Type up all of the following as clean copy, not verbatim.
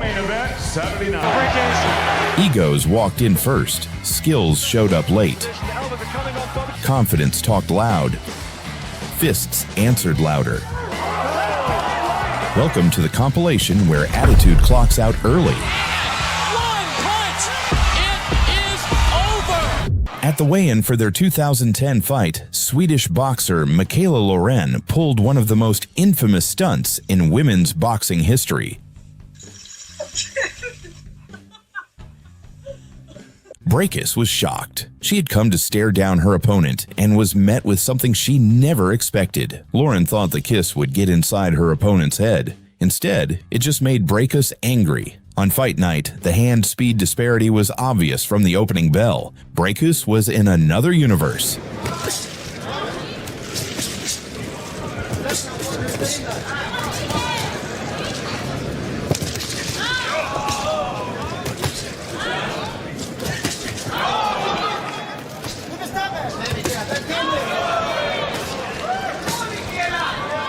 Main event 79. Egos walked in first. Skills showed up late. Confidence talked loud. Fists answered louder. Welcome to the compilation where attitude clocks out early. One punch! It is over! At the weigh-in for their 2010 fight, Swedish boxer Mikaela Loren pulled one of the most infamous stunts in women's boxing history. Breakus was shocked. She had come to stare down her opponent and was met with something she never expected. Lauren thought the kiss would get inside her opponent's head. Instead, it just made Breakus angry. On fight night, the hand-speed disparity was obvious from the opening bell. Breakus was in another universe.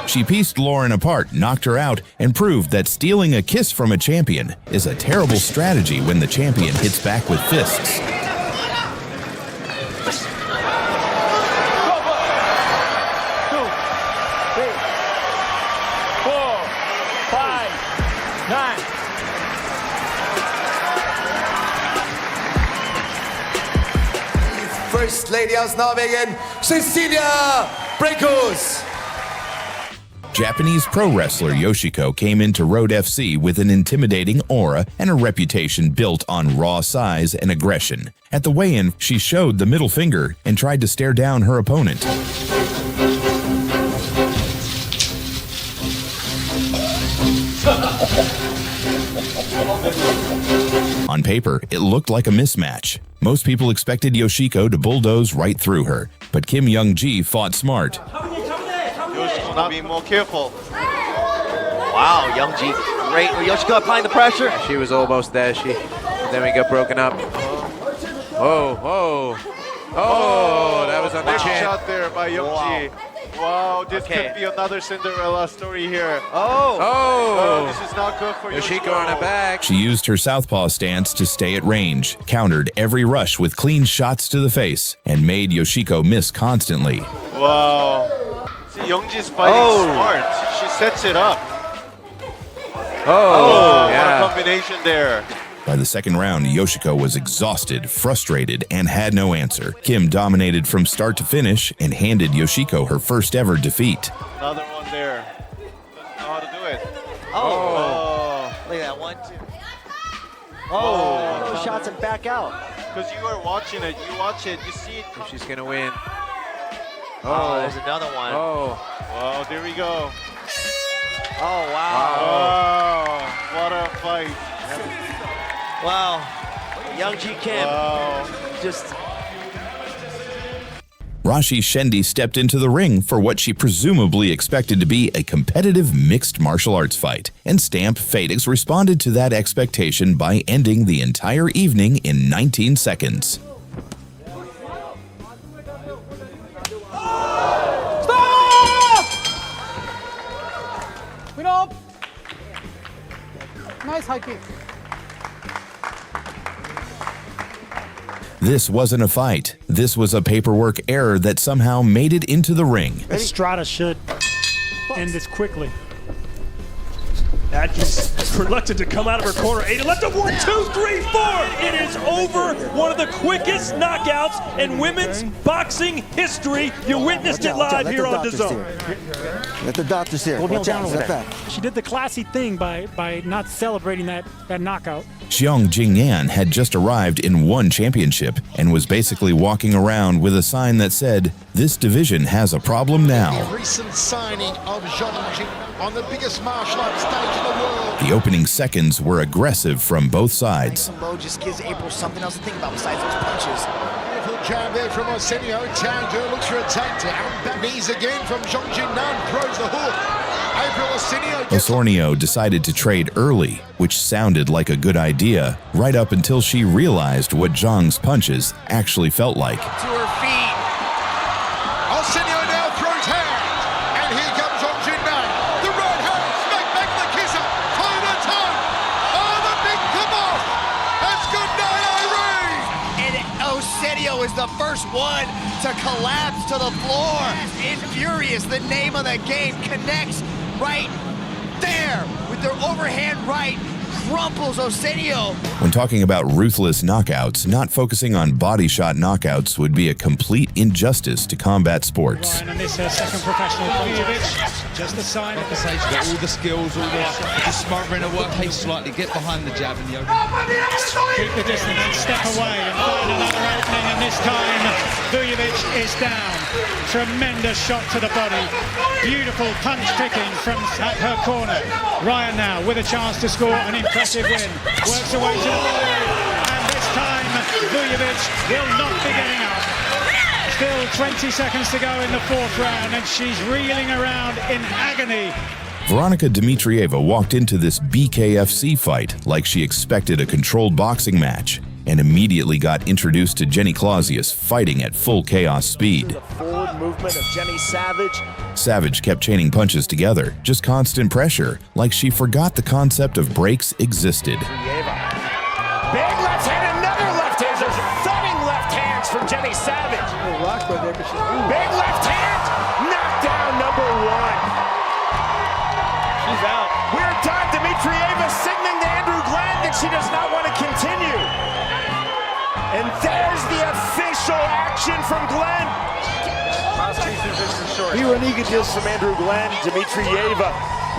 She pieced Lauren apart, knocked her out, and proved that stealing a kiss from a champion is a terrible strategy when the champion hits back with fists. First Lady aus Norwegen, Cecilia Breakus. Japanese pro wrestler Yoshiko came into Road FC with an intimidating aura and a reputation built on raw size and aggression. At the weigh-in, she showed the middle finger and tried to stare down her opponent. On paper, it looked like a mismatch. Most people expected Yoshiko to bulldoze right through her, but Kim Young-ji fought smart. Yoshiko being more careful. Wow, Young-ji, great. Yoshiko applying the pressure. She was almost there, and then we got broken up. Oh, that was on the Wow. chin. Shot there by Young-ji. Wow, this could be another Cinderella story here. This is not good for Yoshiko on her back. She used her southpaw stance to stay at range, countered every rush with clean shots to the face, and made Yoshiko miss constantly. Wow. See, Young-ji's fighting smart. She sets it up. What a combination there. By the second round, Yoshiko was exhausted, frustrated, and had no answer. Kim dominated from start to finish and handed Yoshiko her first ever defeat. Another one there. Doesn't know how to do it. Look at that, 1, 2. Those shots and back out. Because you are watching it, you watch it, you see it. She's gonna win. There's another one. Well, there we go. Oh, wow. What a fight. Wow. Young-ji Kim. Just... Rashi Shendi stepped into the ring for what she presumably expected to be a competitive mixed martial arts fight, and Stamp Fadex responded to that expectation by ending the entire evening in 19 seconds. Nice high kick. This wasn't a fight. This was a paperwork error that somehow made it into the ring. Estrada should end this quickly. Atkins reluctant to come out of her corner. Ada left a 1, 2, 3, 4. It is over. One of the quickest knockouts in women's boxing history. You witnessed it live here on DAZN. Let the doctors here. Watch out, step back. She did the classy thing by not celebrating that knockout. Xiong Jingyan had just arrived in one championship and was basically walking around with a sign that said, "This division has a problem now." Recent signing of Zhang Jing on the biggest martial arts stage in the world. The opening seconds were aggressive from both sides. Low just gives April something else to think about besides those punches. Beautiful jab there from Arsenio. Tagged looks for a takedown. Back knees again from Zhang Jingnan. Throws the hook. April Osornio decided to trade early, which sounded like a good idea, right up until she realized what Zhang's punches actually felt like. To her feet. Arsenio now throws hands. And here comes Zhang Jingnan. The right hand. Smack back the kisser. Toe to toe. Oh, the the first one to collapse to the floor. Infurious, the name of the game, connects right there with their overhand right. Crumples Osenio. When talking about ruthless knockouts, not focusing on body shot knockouts would be a complete injustice to combat sports. Ryan, and this her second professional Vujovic. Just a sign of the stage. Got all the skills, all the just smothering her work pace slightly, get behind the jab and the open. Keep the distance and step away and find another opening, and this time Vujovic is down. Tremendous shot to the body. Beautiful punch kicking from at her corner. Ryan now with a chance to score an impressive win. Works away to the body, and this time Vujovic will not be getting up. Still 20 seconds to go in the fourth round, and she's reeling around in agony. Veronika Dmitrieva walked into this BKFC fight like she expected a controlled boxing match, and immediately got introduced to Jenny Clausius fighting at full chaos speed. The forward movement of Jenny Savage. Savage kept chaining punches together, just constant pressure, like she forgot the concept of breaks existed. Big left hand, another left hand. There's thudding left hands from Jenny Savage. Big left hand, knockdown number one. She's out. We're done. Dmitrieva signaling to Andrew Glenn that she does not want to continue. And there's the official action from Glenn. Here an eager deal from Andrew Glenn. Dmitrieva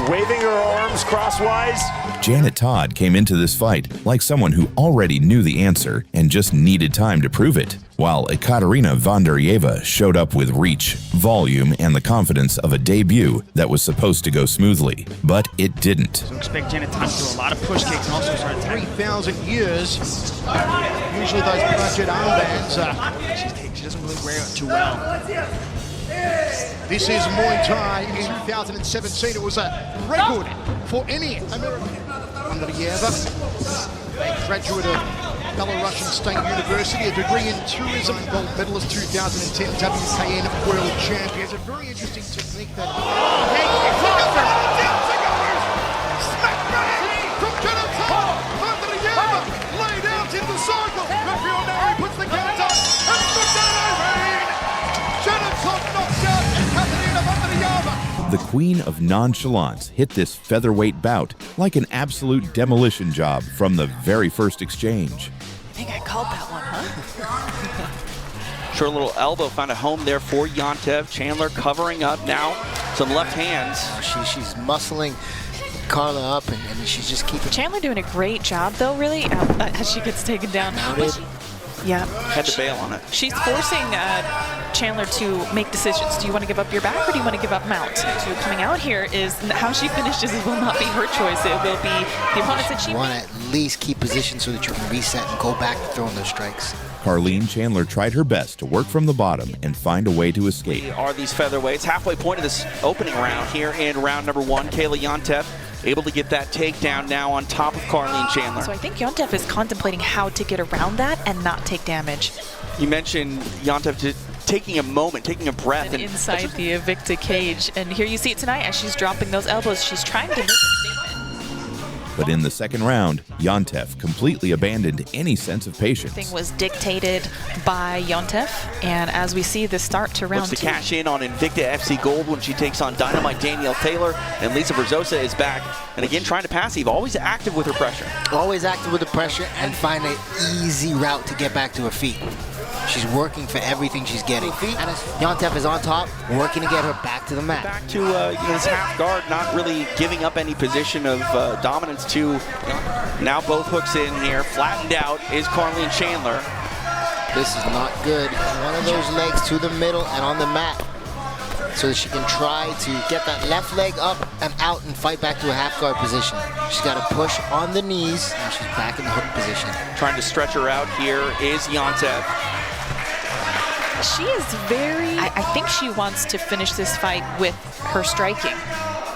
waving her arms crosswise. Janet Todd came into this fight like someone who already knew the answer and just needed time to prove it, while Ekaterina Vondaryeva showed up with reach, volume, and the confidence of a debut that was supposed to go smoothly, but it didn't. So expect Janet Todd to do a lot of push kicks and also start attacking. 3,000 years. Usually those budget armbands, She doesn't really wear it too well. this is Muay Thai in 2017. It was a record for any American. Vondaryeva, a graduate of Belarusian State University, a degree in tourism, gold medalist 2010 WKN World Champion. It's a very interesting technique that... From Janet Todd, Vondaryeva laid out in the circle. Referee O'Neill puts the count up and put down Irene. Janet Todd knocks out Ekaterina Vondaryeva. The queen of nonchalance hit this featherweight bout like an absolute demolition job from the very first exchange. I think I called that one, huh? Short little elbow found a home there for Yantev. Chandler covering up now. Some left hands. She's muscling Carla up, and she's just keeping... Chandler doing a great job, though, really, as she gets taken down. Yeah. Had to bail on it. She's forcing Chandler to make decisions. Do you want to give up your back or do you want to give up mount? So coming out here is how she finishes will not be her choice. It will be the opponents that she want to at least keep position so that you can reset and go back to throwing those strikes. Carleen Chandler tried her best to work from the bottom and find a way to escape. Are these featherweights? Halfway point of this opening round here in round number one. Kayla Yantev able to get that takedown now on top of Carleen Chandler. So I think Yantev is contemplating how to get around that and not take damage. You mentioned Yantev taking a moment, taking a breath. And inside the Invicta cage. And here you see it tonight as she's dropping those elbows. She's trying to make a statement. But in the second round, Yantev completely abandoned any sense of patience. Thing was dictated by Yantev, and as we see the start to round Looks to two. cash in on Invicta FC Gold when she takes on Dynamite Danielle Taylor, and Lisa Berzosa is back. And again, trying to passive, always active with her pressure. Always active with the pressure and find an easy route to get back to her feet. She's working for everything she's getting. And Yantev is on top, working to get her back to the mat. Back to this half guard, not really giving up any position of dominance to. Now both hooks in here, flattened out is Carleen Chandler. This is not good. One of those legs to the middle and on the mat, so that she can try to get that left leg up and out and fight back to a half guard position. She's got to push on the knees, and she's back in the hook position. Trying to stretch her out here is Yantev. She is very... I think she wants to finish this fight with her striking.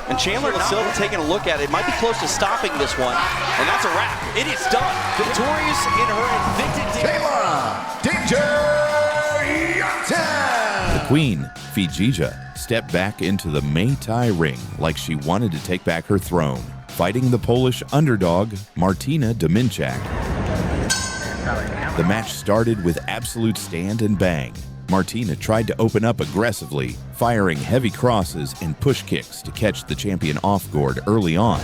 And Chandler Silva taking a look at it, might be close to stopping this one, and that's a wrap. It is done. Victorious in her Invicta Kayla Danger Yantev. The queen, Fijija, stepped back into the Muay Thai ring like she wanted to take back her throne, fighting the Polish underdog, Martina Dominczak. The match started with absolute stand and bang. Martina tried to open up aggressively, firing heavy crosses and push kicks to catch the champion off guard early on.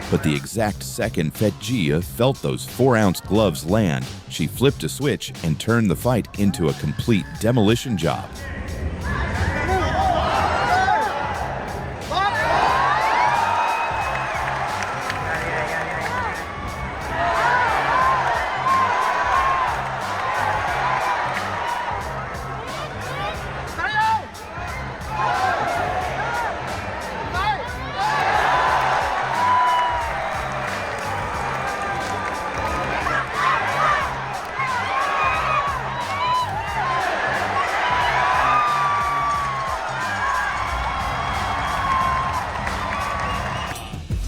But the exact second Fetgia felt those 4-ounce gloves land, she flipped a switch and turned the fight into a complete demolition job.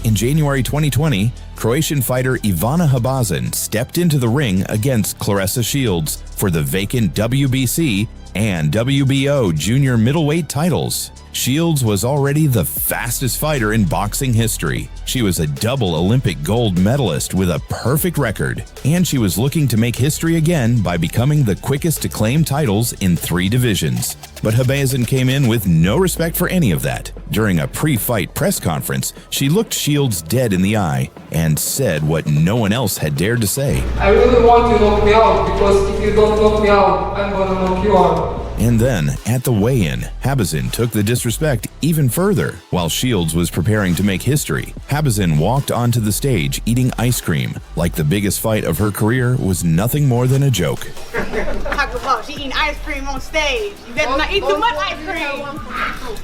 In January 2020, Croatian fighter Ivana Habazin stepped into the ring against Claressa Shields for the vacant WBC and WBO junior middleweight titles. Shields was already the fastest fighter in boxing history. She was a double Olympic gold medalist with a perfect record, and she was looking to make history again by becoming the quickest to claim titles in 3 divisions. But Habazin came in with no respect for any of that. During a pre-fight press conference, she looked Shields dead in the eye and said what no one else had dared to say. I really want you to knock me out, because if you don't knock me out, I'm gonna knock you out. And then, at the weigh-in, Habazin took the disrespect even further. While Shields was preparing to make history, Habazin walked onto the stage eating ice cream, like the biggest fight of her career was nothing more than a joke. Talk about she eating ice cream on stage. You better not eat too much ice cream.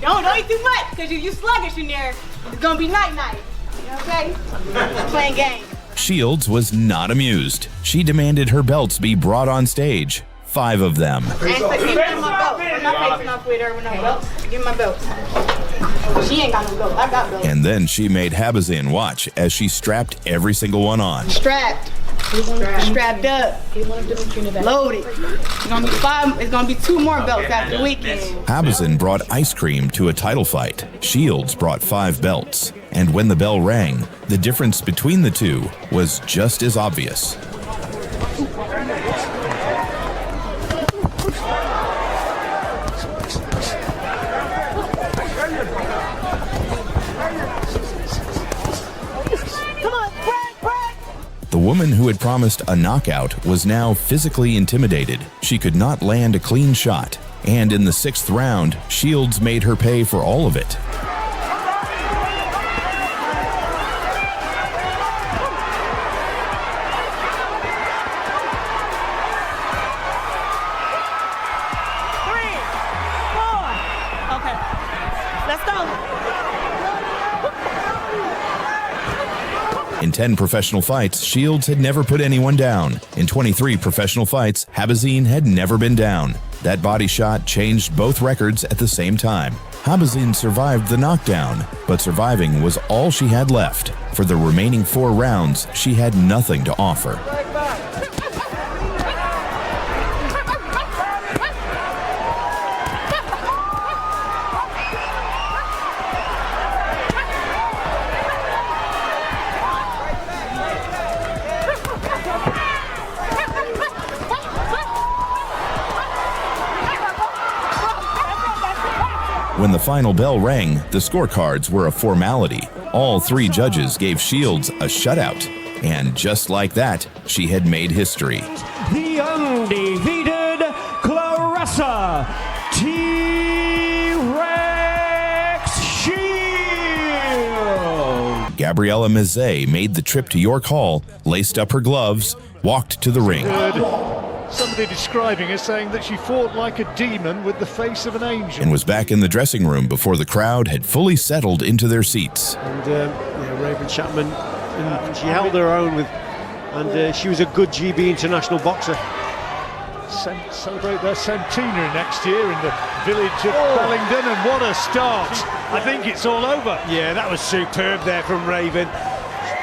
Don't eat too much, because you sluggish in there. It's gonna be night-night. Okay? Playing games. Shields was not amused. She demanded her belts be brought on stage. 5 of them. And so give me my belt. I'm not facing off with her with no belt. Give me my belt. She ain't got no belt. I got belt. And then she made Habazin watch as she strapped every single one on. Strapped. Strapped up. Loaded. It's gonna be 5. It's gonna be 2 more belts after the weekend. Habazin brought ice cream to a title fight. Shields brought 5 belts. And when the bell rang, the difference between the two was just as obvious. The woman who had promised a knockout was now physically intimidated. She could not land a clean shot, and in the 6th round, Shields made her pay for all of it. In 10 professional fights, Shields had never put anyone down. In 23 professional fights, Habazin had never been down. That body shot changed both records at the same time. Habazin survived the knockdown, but surviving was all she had left. For the remaining 4 rounds, she had nothing to offer. When the final bell rang, the scorecards were a formality. All 3 judges gave Shields a shutout. And just like that, she had made history. The undefeated Claressa T-Rex Shields. Gabriella Mezet made the trip to York Hall, laced up her gloves, walked to the ring. Somebody describing her saying that she fought like a demon with the face of an angel. And was back in the dressing room before the crowd had fully settled into their seats. And Raven Chapman, and she held her own with, and she was a good GB international boxer. Celebrate their centenary next year in the village of Bellingdon, and what a start. I think it's all over. Yeah, that was superb there from Raven.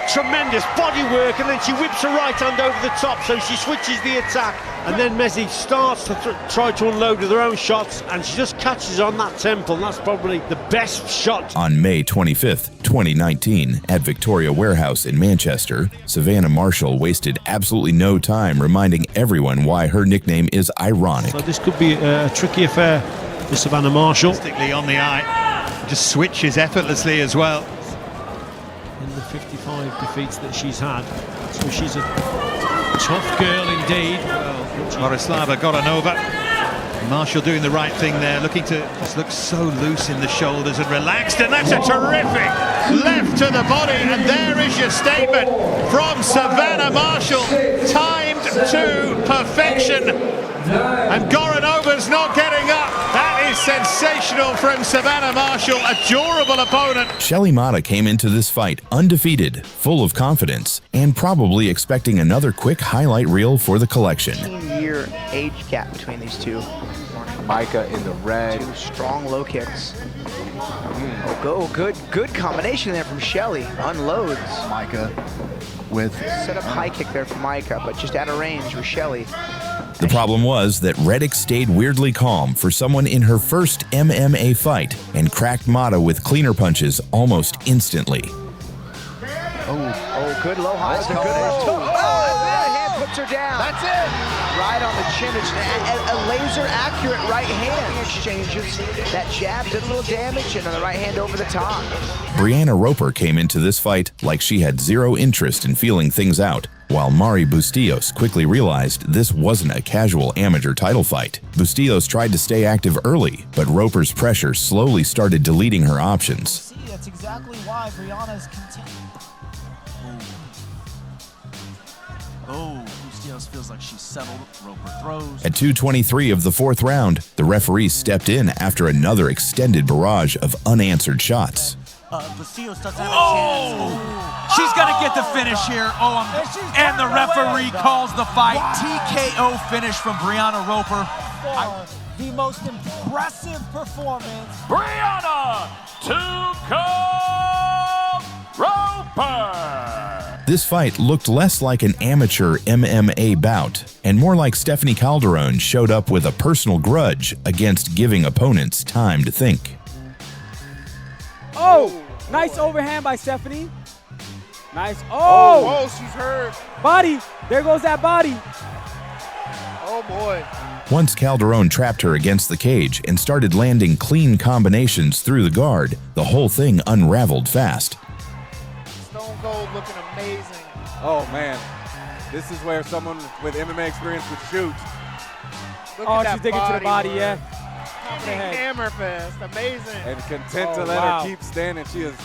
tremendous body work, and then she whips her right hand over the top, so she switches the attack, and then Messi starts to try to unload with her own shots, and she just catches on that temple, and that's probably the best shot. On May 25th, 2019, at Victoria Warehouse in Manchester, Savannah Marshall wasted absolutely no time reminding everyone why her nickname is ironic. So this could be a tricky affair for Savannah Marshall. On the eye, just switches effortlessly as well. In the 55 defeats that she's had, so she's a tough girl indeed. Borislava Goranova. Marshall doing the right thing there, looking to just look so loose in the shoulders and relaxed, and that's a terrific left to the body, and there is your statement from Savannah Marshall, timed to perfection, and Goranova's not getting up. That is sensational from Savannah Marshall, a durable opponent. Shelly Mata came into this fight undefeated, full of confidence, and probably expecting another quick highlight reel for the collection. 15-year age gap between these two. Micah in the red. Two strong low kicks. Oh, good combination there from Shelly. Unloads. Micah with set up high kick there for Micah, but just out of range with Shelly. The problem was that Reddick stayed weirdly calm for someone in her first MMA fight and cracked Mata with cleaner punches almost instantly. Oh, good low high. That's a good one. That hand puts her down. That's it. Right on the chin. It's a laser accurate right hand. Exchanges. That jab did a little damage, and on the right hand over the top. Brianna Roper came into this fight like she had zero interest in feeling things out, while Mari Bustillos quickly realized this wasn't a casual amateur title fight. Bustillos tried to stay active early, but Roper's pressure slowly started deleting her options. See, that's exactly why Brianna's continuing. Oh, Bustillos feels like she's settled. Roper throws. At 2:23 of the fourth round, the referee stepped in after another extended barrage of unanswered shots. Bustillos doesn't have a chance. She's gonna get the finish here. And the referee calls the fight. TKO finish from Brianna Roper. The most impressive performance. Brianna Roper. This fight looked less like an amateur MMA bout and more like Stephanie Calderon showed up with a personal grudge against giving opponents time to think. Oh, nice overhand by Stephanie. Nice. Oh, she's hurt. Body. There goes that body. Oh, boy. Once Calderon trapped her against the cage and started landing clean combinations through the guard, the whole thing unraveled fast. Stone Cold looking amazing. Oh, man. This is where someone with MMA experience would shoot. Look at that she's digging to the body, yeah. Hammer fist, amazing. And content to let her keep standing. She is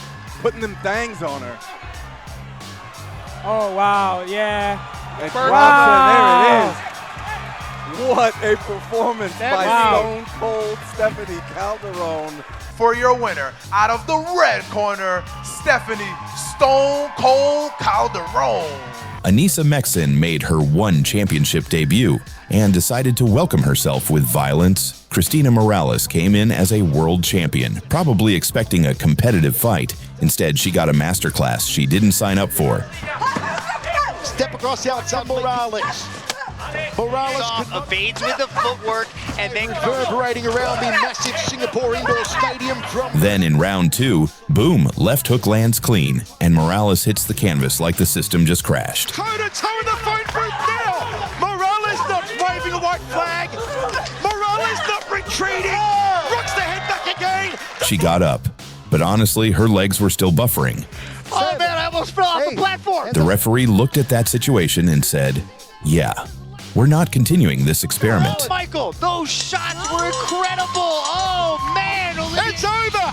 putting them things on her. Oh, wow, yeah. And there it is. What a performance by Stone Cold Stephanie Calderon. For your winner, out of the red corner, Stephanie Stone Cold Calderon. Anissa Mexen made her one championship debut and decided to welcome herself with violence. Christina Morales came in as a world champion, probably expecting a competitive fight. Instead, she got a masterclass she didn't sign up for. Step across the outside, Morales. Morales evades with the footwork and then reverberating around the massive Singapore indoor stadium drum. Then in round two, boom, left hook lands clean, and Morales hits the canvas like the system just crashed. Toe-to-toe in the fight booth now! Morales not waving a white flag! Morales not retreating! Rocks the head back again! She got up, but honestly, her legs were still buffering. Oh man, I almost fell off the platform! The referee looked at that situation and said, yeah, we're not continuing this experiment. Oh, Michael, those shots were incredible! Oh man! It's over!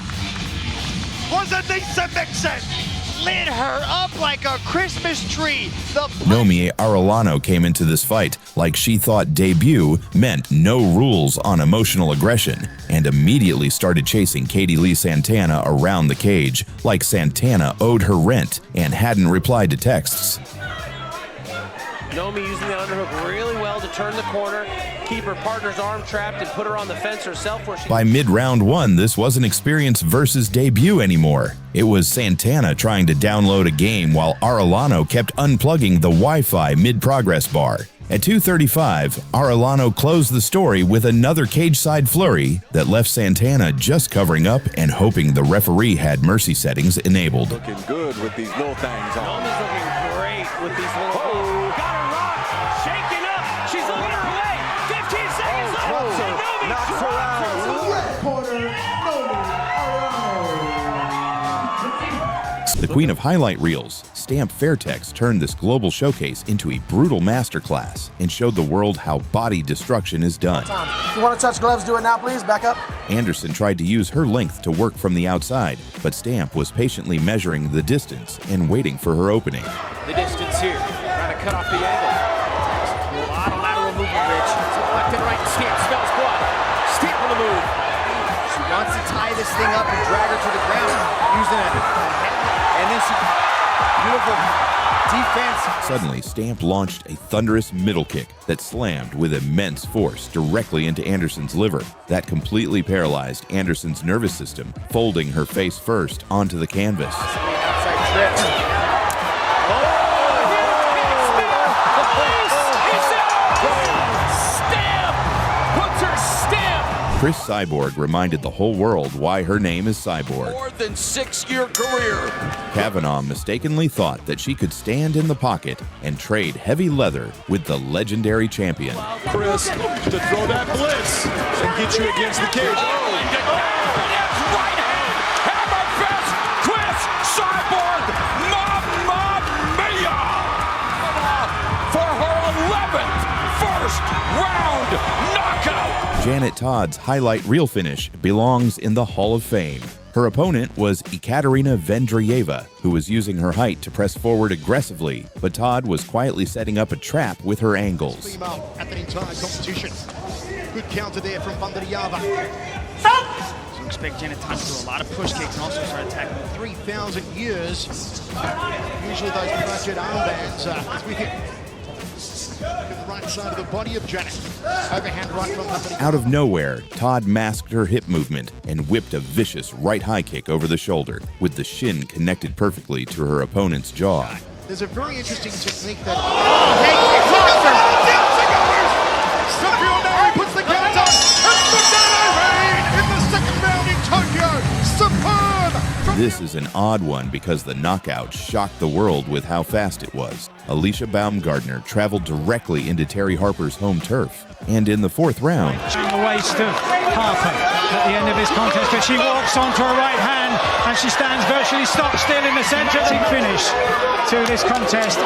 Was Anissa Mexen lit her up like a Christmas tree. Nomi Arellano came into this fight like she thought debut meant no rules on emotional aggression and immediately started chasing Katie Lee Santana around the cage like Santana owed her rent and hadn't replied to texts. Nomi using the underhook really well to turn the corner, keep her partner's arm trapped, and put her on the fence herself where she... By mid-round 1, this wasn't Experience versus debut anymore. It was Santana trying to download a game while Arellano kept unplugging the Wi-Fi mid-progress bar. At 2:35, Arellano closed the story with another cage-side flurry that left Santana just covering up and hoping the referee had mercy settings enabled. Looking good with these little things on. Nomi's looking great with these little... Oh, got her rocked, shaking up, she's looking her way, 15 seconds left, and Nomi knocks her out. Red corner, The queen of highlight reels, Stamp Fairtex turned this global showcase into a brutal masterclass and showed the world how body destruction is done. If you want to touch gloves, do it now, please. Back up. Anderson tried to use her length to work from the outside, but Stamp was patiently measuring the distance and waiting for her opening. The distance here, trying to cut off the angle. A lot of lateral movement, Rich. Left and right, Stamp smells blood. Stamp on the move. She wants to tie this thing up and drag her to the ground using it. And then she, beautiful defense. Suddenly, Stamp launched a thunderous middle kick that slammed with immense force directly into Anderson's liver. That completely paralyzed Anderson's nervous system, folding her face first onto the canvas. Outside trip. Chris Cyborg reminded the whole world why her name is Cyborg. More than 6-year career. Kavanaugh mistakenly thought that she could stand in the pocket and trade heavy leather with the legendary champion. Chris to throw that blitz and get you against the cage. Right hand, hammer fist, Chris Cyborg, Mamma Mia! For her 11th first round knockout. Janet Todd's highlight reel finish belongs in the Hall of Fame. Her opponent was Ekaterina Vendryeva, who was using her height to press forward aggressively, but Todd was quietly setting up a trap with her angles. Female at the entire competition. Good counter there from Vendryeva. So expect Janet Todd to do a lot of push kicks and also start attacking. 3,000 years. Usually those budget armbands is with him. To the right side of the body of Janet. Overhand right from Vendryeva. Out of nowhere, Todd masked her hip movement and whipped a vicious right high kick over the shoulder, with the shin connected perfectly to her opponent's jaw. There's a very interesting technique that... Cipriano puts the count on. And in the second round in Tokyo. Superb! This is an odd one because the knockout shocked the world with how fast it was. Alicia Baumgardner traveled directly into Terry Harper's home turf. And in the fourth round, The waist of Harper at the end of his contest, but she walks onto her right hand and she stands virtually stock still in the center. Finish to this contest.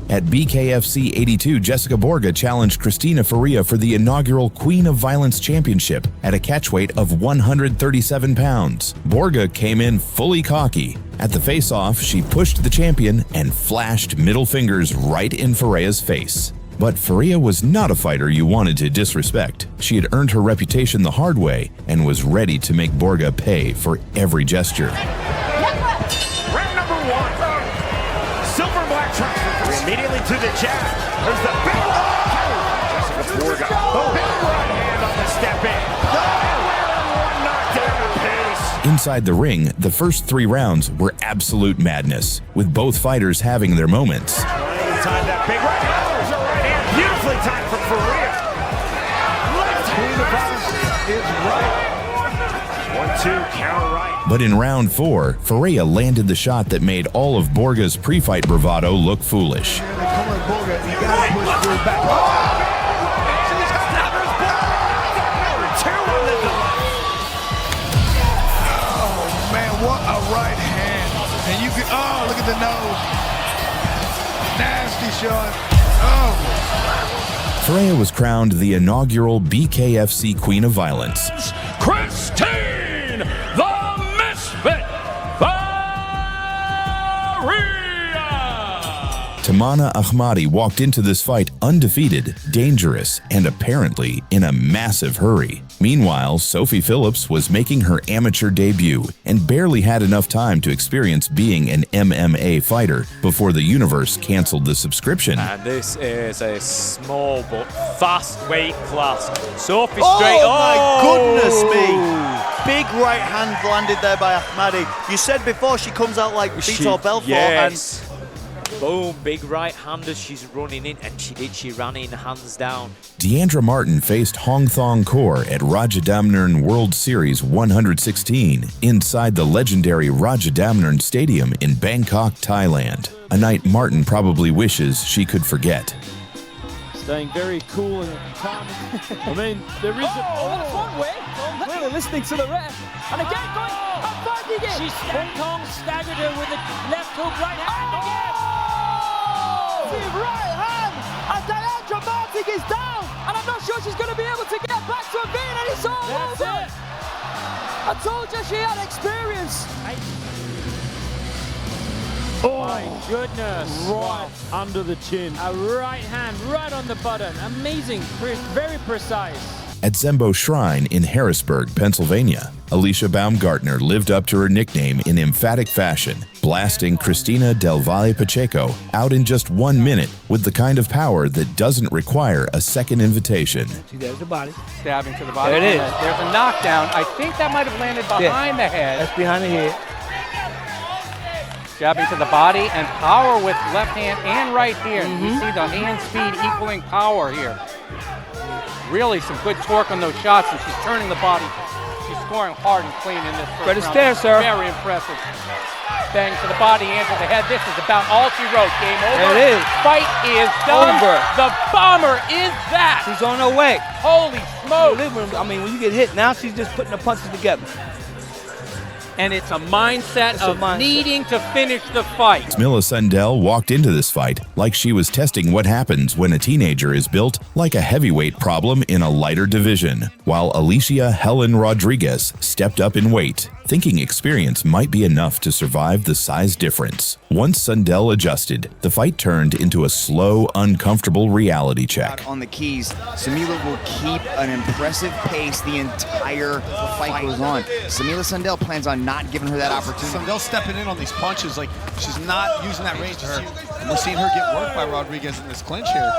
at BKFC 82, Jessica Borga challenged Cristina Faria for the inaugural Queen of Violence Championship at a catchweight of 137 pounds. Borga came in fully cocky. At the face-off, she pushed the champion and flashed middle fingers right in Faria's face. But Faria was not a fighter you wanted to disrespect. She had earned her reputation the hard way and was ready to make Borga pay for every gesture. Round number one. Silver black trunks for Faria. Immediately to the jab. There's the big Jessica Borga. The big right hand on the step in. One knockdown apiece. Inside the ring, the first 3 rounds were absolute madness, with both fighters having their moments. Time that big right hand. Beautifully timed from Faria. Left hand is right. 1-2, counter right. But in round 4, Faria landed the shot that made all of Borga's pre-fight bravado look foolish. Oh man, what a right hand. And you can, oh, look at the nose. Nasty shot. Oh. Faria was crowned the inaugural BKFC Queen of Violence. Christine, the Misfit Faria! Tamana Ahmadi walked into this fight undefeated, dangerous, and apparently in a massive hurry. Meanwhile, Sophie Phillips was making her amateur debut and barely had enough time to experience being an MMA fighter before the universe canceled the subscription. And this is a small but fast weight class. Sophie straight. Oh my goodness me! Big right hand landed there by Ahmadi. You said before she comes out like Vitor Belfort. Yes. Boom, big right-hander she's running in, and she ran in hands down. Deandra Martin faced Hong Thong Kaur at Rajadamnern World Series 116 inside the legendary Rajadamnern Stadium in Bangkok, Thailand. A night Martin probably wishes she could forget. Staying very cool and calm. I mean, there is that's one way. Clearly listening to the ref. And again, going up fighting it. Hong Kong staggered her with a left hook, right hand again. Right hand, and Deandra Martin is down, and I'm not sure she's going to be able to get back to a beat, and it's all over. I told you she had experience. Oh my goodness. Right under the chin. A right hand, right on the button. Amazing, very precise. At Zembo Shrine in Harrisburg, Pennsylvania, Alicia Baumgartner lived up to her nickname in emphatic fashion, blasting Cristina Del Valle Pacheco out in just 1 minute with the kind of power that doesn't require a second invitation. See, there's the body. Stabbing to the body. There it is. There's a knockdown. I think that might have landed behind the head. That's behind the head. Jabbing to the body and power with left hand and right here. You see the hand speed equaling power here. Really some good torque on those shots, and she's turning the body. She's scoring hard and clean in this first Ready to round. stare, sir. Very impressive. Bang to the body and to the head. This is about all she wrote. Game over. There it is. Fight is done. Over. The bomber is that. She's on her way. Holy smoke. I mean, when you get hit, now she's just putting the punches together. And it's a mindset of needing to finish the fight. Smilla Sundell walked into this fight like she was testing what happens when a teenager is built like a heavyweight problem in a lighter division, while Alicia Helen Rodriguez stepped up in weight, thinking experience might be enough to survive the size difference. Once Sundell adjusted, the fight turned into a slow, uncomfortable reality check. On the keys, Samila will keep an impressive pace the entire fight goes on. Samila Sundell plans on not giving her that opportunity. Sundell stepping in on these punches, like she's not using that range to her. And we're seeing her get worked by Rodriguez in this clinch here.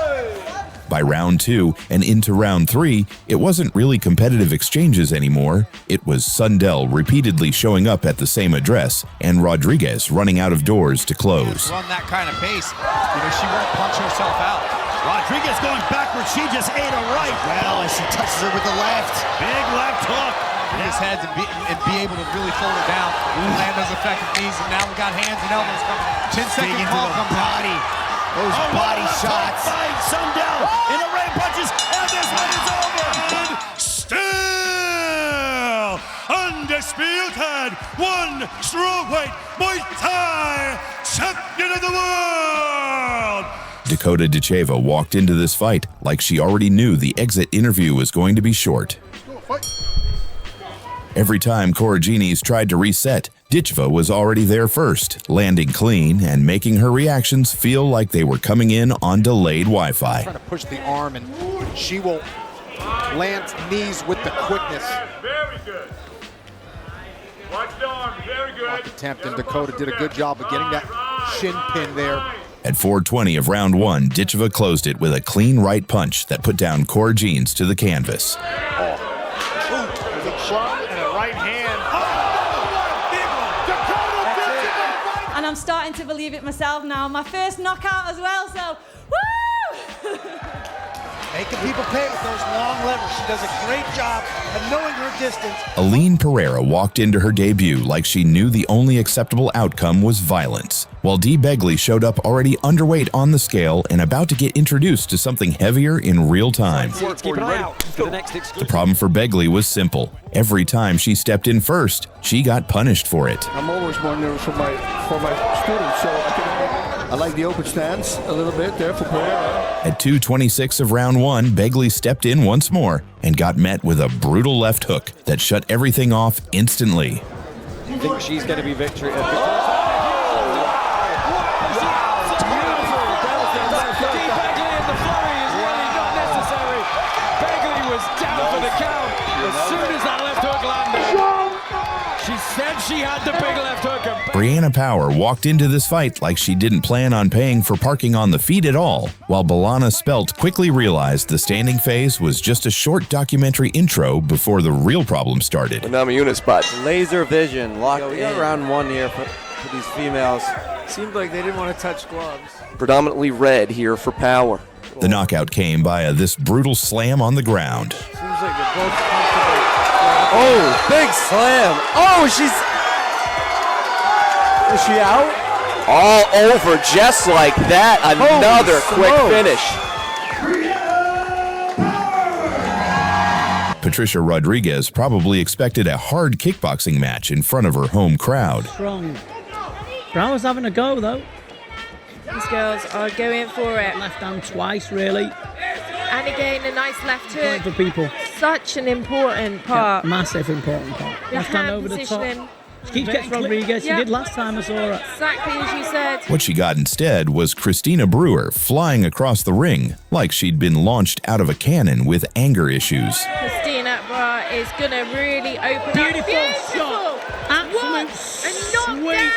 By round 2 and into round 3, it wasn't really competitive exchanges anymore. It was Sundell repeatedly showing up at the same address and Rodriguez running out of doors to close. Run that kind of pace, she won't punch herself out. Rodriguez going backwards, she just ate a right. Well, as she touches her with the left. Big left hook. His head and be able to really fold it down. Land those effective knees, and now we got hands and elbows coming. 10-second call comes body. Those body shots. Fight Sundell in a rain punches, and this one is over. And still undisputed 1 strawweight Muay Thai champion of the world. Dakota Dacheva walked into this fight like she already knew the exit interview was going to be short. Every time Coragines tried to reset, Ditchva was already there first, landing clean and making her reactions feel like they were coming in on delayed Wi-Fi. Trying to push the arm, and she will land knees with the quickness. Very good. Watch the arm, very good. Attempt, and Dakota did a good job of getting that shin pin there. At 4:20 of round 1, Ditchva closed it with a clean right punch that put down Coragines to the canvas. And I'm starting to believe it myself now. My first knockout as well, so woo! Making people pay with those long levers. She does a great job of knowing her distance. Aline Pereira walked into her debut like she knew the only acceptable outcome was violence, while Dee Begley showed up already underweight on the scale and about to get introduced to something heavier in real time. Keep an eye out for the next exclusive. The problem for Begley was simple. Every time she stepped in first, she got punished for it. I'm always more nervous for my students, so I like the open stance a little bit there for Pereira. At 2:26 of round 1, Begley stepped in once more and got met with a brutal left hook that shut everything off instantly. I think she's going to be victorious. she had the big left hook. Brianna Power walked into this fight like she didn't plan on paying for parking on the feet at all, while Balana Spelt quickly realized the standing phase was just a short documentary intro before the real problem started. Now I'm a unit spot. Laser vision, locked in. We got round one here for these females. Seemed like they didn't want to touch gloves. Predominantly red here for Power. The knockout came via this brutal slam on the ground. Seems like they're both comfortable. Oh, big slam. Oh, is she out? All over just like that. Another quick finish. Patricia Rodriguez probably expected a hard kickboxing match in front of her home crowd. Strong. Brower's having a go, though. These girls are going for it. Left hand twice, really. And again, a nice left hook. For people. Such an important part. Yeah, massive important part. The left hand over positioning. the top. She keeps getting Rodriguez. She did last time I saw her. Exactly as you said. What she got instead was Christina Brewer flying across the ring like she'd been launched out of a cannon with anger issues. Christina Brewer is going to really open up. Beautiful shot. Absolute sweet.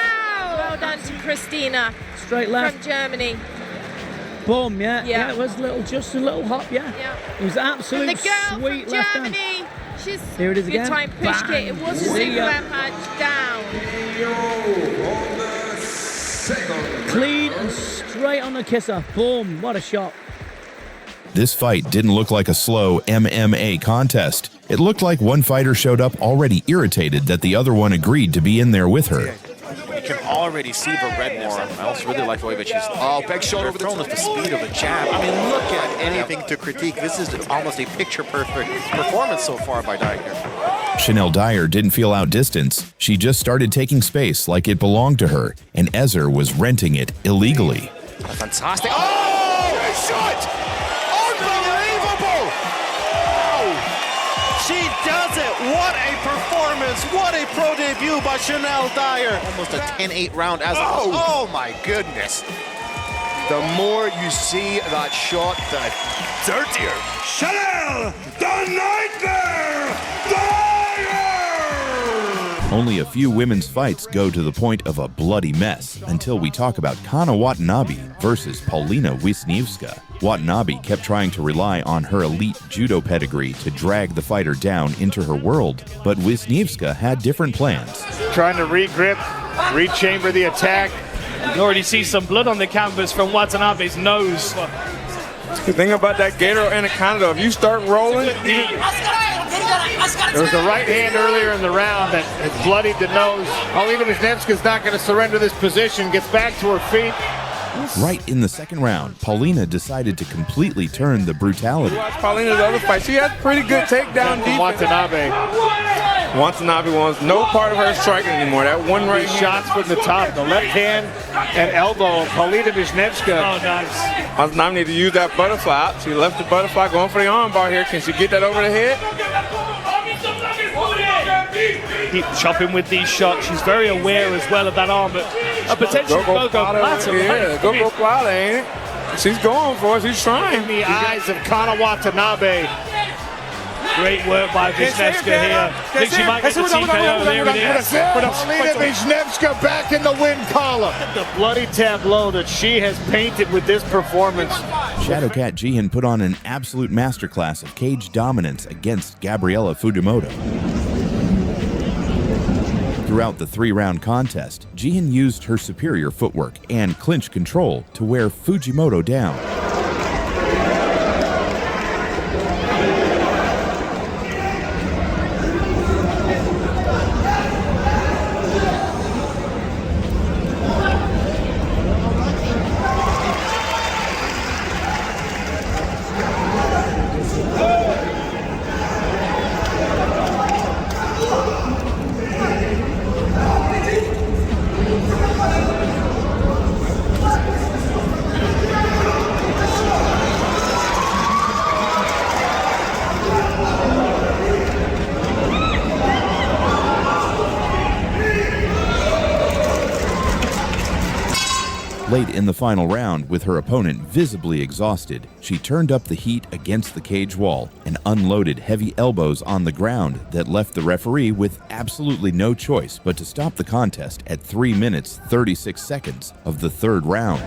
Well done to Christina. Straight left. From Germany. Boom, yeah, it was just a little hop, yeah. It was absolute and the girl sweet from left Germany, hand. She's Here it is good again. time push kick. It was a Superman punch down. Clean and straight on the kisser. Boom, what a shot. This fight didn't look like a slow MMA contest. It looked like one fighter showed up already irritated that the other one agreed to be in there with her. You can already see the red more. I also really like the way that she's big shoulder over the throwing with the speed of a jab. I mean, look at anything to critique. This is almost a picture-perfect performance so far by Dyer. Chanel Dyer didn't feel outdistanced. She just started taking space like it belonged to her, and Ezer was renting it illegally. A fantastic. Oh, shot! Unbelievable! Oh, she does it. What a performance. What a pro debut by Chanel Dyer. Almost a 10-8 round as oh my goodness. The more you see that shot, the dirtier. Chanel, the Nightmare Dyer! Only a few women's fights go to the point of a bloody mess until we talk about Kana Watanabe versus Paulina Wisniewska. Watanabe kept trying to rely on her elite judo pedigree to drag the fighter down into her world, but Wisniewska had different plans. Trying to re-grip, re-chamber the attack. You can already see some blood on the canvas from Watanabe's nose. The thing about that Gator Anaconda, if you start rolling, there was a right hand earlier in the round that had bloodied the nose. Paulina Wisniewska's not going to surrender this position, gets back to her feet. Right in the second round, Paulina decided to completely turn the brutality. Watch Paulina's other fight. She had pretty good takedown defense. Watanabe wants no part of her striking anymore. That one right shots from the top, the left hand and elbow. Paulina Wisniewska. Oh, nice. Watanabe need to use that butterfly. She left the butterfly going for the arm bar here. Can she get that over the head? Keep chopping with these shots. She's very aware as well of that arm, but a potential go-go platter. Yeah, go-go platter, ain't it? She's going for it. She's trying. In the eyes of Kana Watanabe. Great work by Wisniewska here. I think she might get the TKO. There it is. Paulina Wisniewska back in the win column. The bloody tableau that she has painted with this performance. Shadowcat Jihan put on an absolute masterclass of cage dominance against Gabriela Fujimoto. Throughout the three-round contest, Jihan used her superior footwork and clinch control to wear Fujimoto down. Late in the final round, with her opponent visibly exhausted, she turned up the heat against the cage wall and unloaded heavy elbows on the ground that left the referee with absolutely no choice but to stop the contest at 3 minutes 36 seconds of the third round.